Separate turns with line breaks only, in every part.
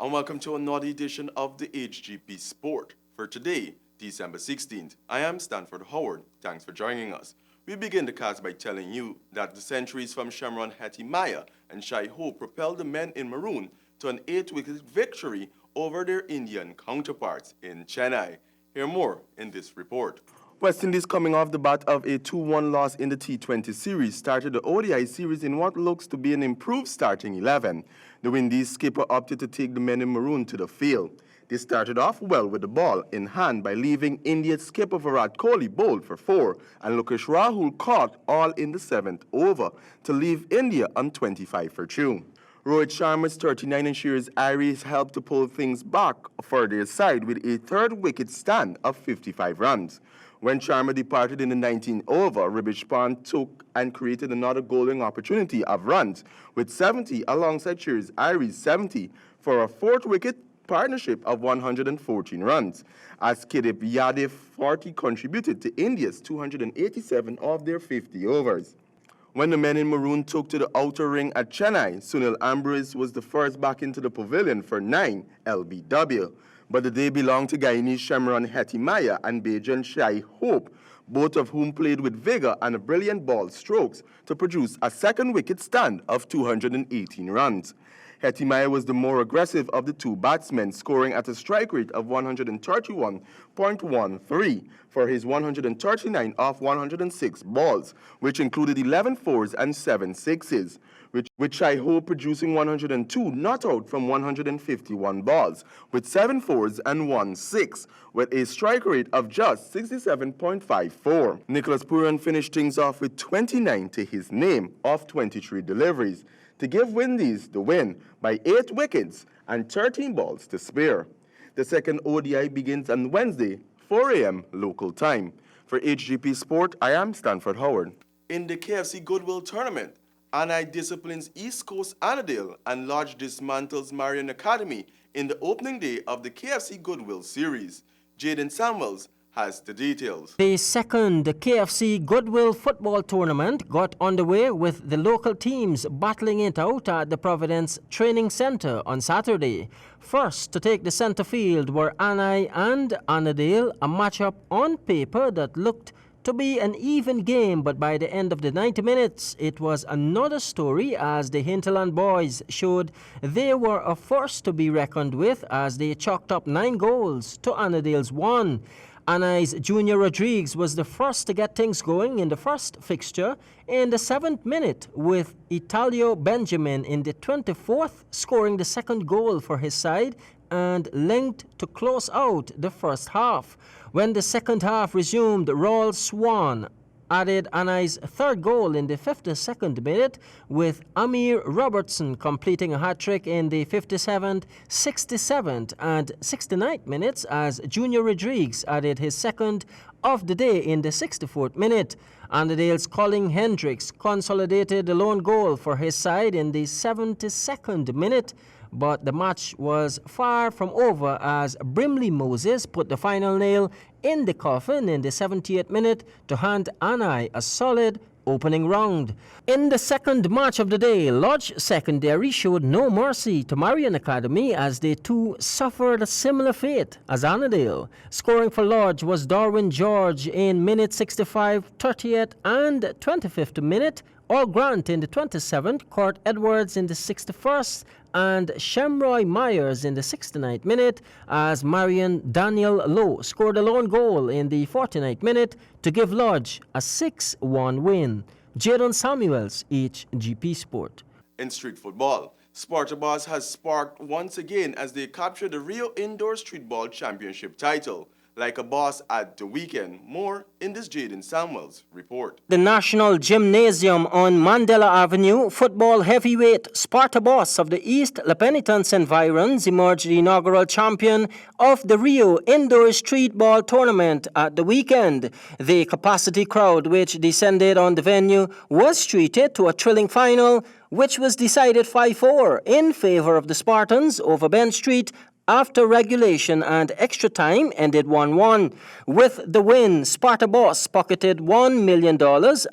and welcome to another edition of the HGP Sport. For today, December 16th, I am Stanford Howard. Thanks for joining us. We begin the cast by telling you that the centuries from Hgptv and Shai Hope propelled the men in maroon to an 8-wicket victory over their Indian counterparts in Chennai. Hear more in this report. West Indies, coming off the bat of a 2-1 loss in the T20 series, started the ODI series in what looks to be an improved starting 11. The Windies skipper opted to take the men in maroon to the field. They started off well with the ball in hand by leaving India's skipper Virat Kohli bowled for 4, and Lokesh Rahul caught all in the 7th over to leave India on 25 for 2. Rohit Sharma's 39 and Shearer's Iris helped to pull things back for their side with a 3rd wicket stand of 55 runs. When Sharma departed in the 19th over, Ribish Pant took and created another goaling opportunity of runs with 70 alongside Shearer's Iris 70 for a 4th wicket partnership of 114 runs, as Hgptv 40 contributed to India's 287 of their 50 overs. When the men in maroon took to the outer ring at Chennai, Sunil Ambrose was the first back into the pavilion for 9 LBW. But the day belonged to Guyanese Shemron Hgptv and Bajan Shai Hope, both of whom played with vigor and a brilliant ball strokes to produce a 2nd wicket stand of 218 runs. Hgptv was the more aggressive of the two batsmen, scoring at a strike rate of 131.13 for his 139 off 106 balls, which included 11 fours and 7 sixes, with Shai Hope producing 102 not out from 151 balls, with 7 fours and 1 6, with a strike rate of just 67.54. Nicholas Pooran finished things off with 29 to his name off 23 deliveries, to give Windies the win by 8 wickets and 13 balls to spare. The second ODI begins on Wednesday, 4 a.m. local time. For HGP Sport, I am Stanford Howard. In the KFC Goodwill Tournament, Anai disciplines East Coast Annandale and Lodge dismantles Marion Academy in the opening day of the KFC Goodwill Series. Jaden Samuels has the details.
The second KFC Goodwill Football Tournament got underway with the local teams battling it out at the Providence Training Center on Saturday. First to take the center field were Anai and Annandale, a matchup on paper that looked to be an even game, but by the end of the 90 minutes, it was another story as the Hinterland boys showed they were a force to be reckoned with as they chalked up 9 goals to Annandale's 1. Anai's Junior Rodriguez was the first to get things going in the first fixture in the 7th minute, with Italio Benjamin in the 24th scoring the 2nd goal for his side and linked to close out the first half. When the second half resumed, Raul Swan added Anai's 3rd goal in the 52nd minute, with Amir Robertson completing a hat-trick in the 57th, 67th and 69th minutes as Junior Rodriguez added his 2nd of the day in the 64th minute. Annandale's Colin Hendricks consolidated the lone goal for his side in the 72nd minute, but the match was far from over as Brimley Moses put the final nail in the coffin in the 78th minute to hand Anai a solid opening round. In the second match of the day, Lodge Secondary showed no mercy to Marion Academy as they too suffered a similar fate as Annandale. Scoring for Lodge was Darwin George in minute 65, 30th and 25th minute, All Grant in the 27th, Court Edwards in the 61st, and Shemroy Myers in the 69th minute as Marion Daniel Lowe scored a lone goal in the 49th minute to give Lodge a 6-1 win. Jadon Samuels, HGP Sport.
In street football, Sportcast has sparked once again as they capture the Rio Indoor Streetball Championship title. Like a boss at the weekend. More in this Jaden Samuels report.
The National Gymnasium on Mandela Avenue, football heavyweight Sparta Boss of the East La Penitence Environs emerged the inaugural champion of the Rio Indoor Streetball Tournament at the weekend. The capacity crowd which descended on the venue was treated to a thrilling final, which was decided 5-4 in favor of the Spartans over Ben Street after regulation and extra time ended 1-1. With the win, Sparta Boss pocketed $1 million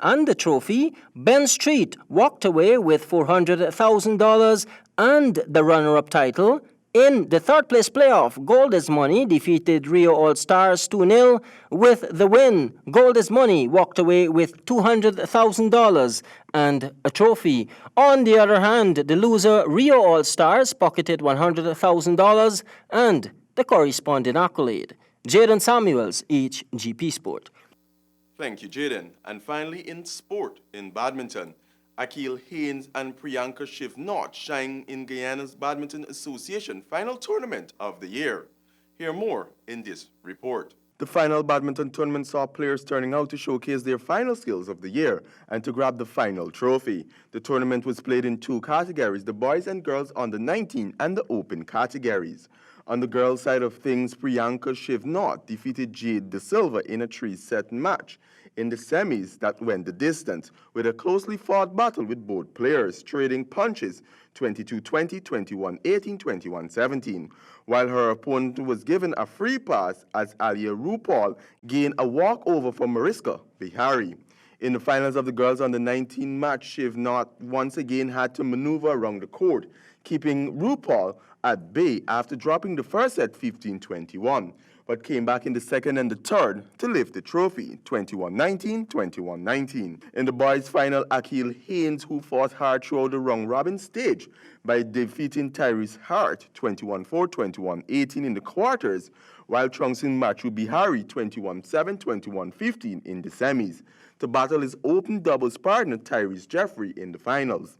and the trophy. Ben Street walked away with $400,000 and the runner-up title. In the third place playoff, Gold is Money defeated Rio All-Stars 2-0. With the win, Gold is Money walked away with $200,000 and a trophy. On the other hand, the loser Rio All-Stars pocketed $100,000 and the corresponding accolade. Jaden Samuels, Hgp Sport.
Thank you, Jaden. And finally, in sport, in badminton, Akil Haynes and Priyanka Shivnot shine in Guyana's Badminton Association final tournament of the year. Hear more in this report. The final badminton tournament saw players turning out to showcase their final skills of the year and to grab the final trophy. The tournament was played in two categories, the boys and girls under 19 and the open categories. On the girls' side of things, Priyanka Shivnot defeated Jade De Silva in a three-set match in the semis that went the distance, with a closely fought battle with both players, trading punches 22-20, 21-18, 21-17, while her opponent was given a free pass as Alia Rupal gained a walkover for Mariska Bihari. In the finals of the girls under 19 match, Shivnot once again had to maneuver around the court, keeping Rupal at bay after dropping the first set 15-21, but came back in the second and the third to lift the trophy 21-19, 21-19. In the boys' final, Akil Haynes, who fought hard throughout the round-robin stage by defeating Tyrese Hart 21-4, 21-18 in the quarters, while trouncing Matthew Bihari 21-7, 21-15 in the semis, to battle his open doubles partner Tyrese Jeffrey in the finals.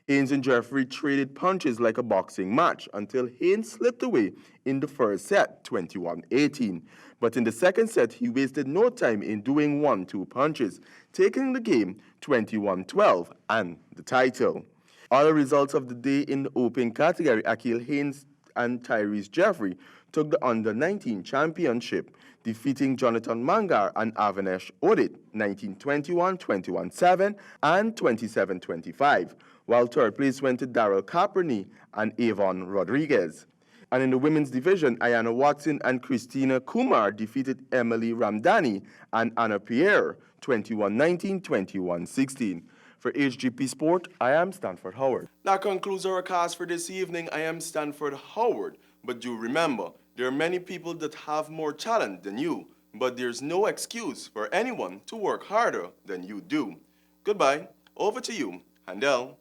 Haynes and Jeffrey traded punches like a boxing match until Haynes slipped away in the first set, 21-18. But in the second set, he wasted no time in doing 1-2 punches, taking the game 21-12 and the title. Other results of the day in the open category, Akil Haynes and Tyrese Jeffrey took the under-19 championship, defeating Jonathan Mangar and Avanesh Odit 19-21, 21-7, and 27-25. While third place went to Daryl Caperny and Avon Rodriguez. And in the women's division, Ayana Watson and Christina Kumar defeated Emily Ramdani and Anna Pierre 21-19, 21-16. For HGP Sport, I am Stanford Howard. That concludes our cast for this evening. I am Stanford Howard. But do remember, there are many people that have more talent than you, but there's no excuse for anyone to work harder than you do. Goodbye. Over to you, Handel.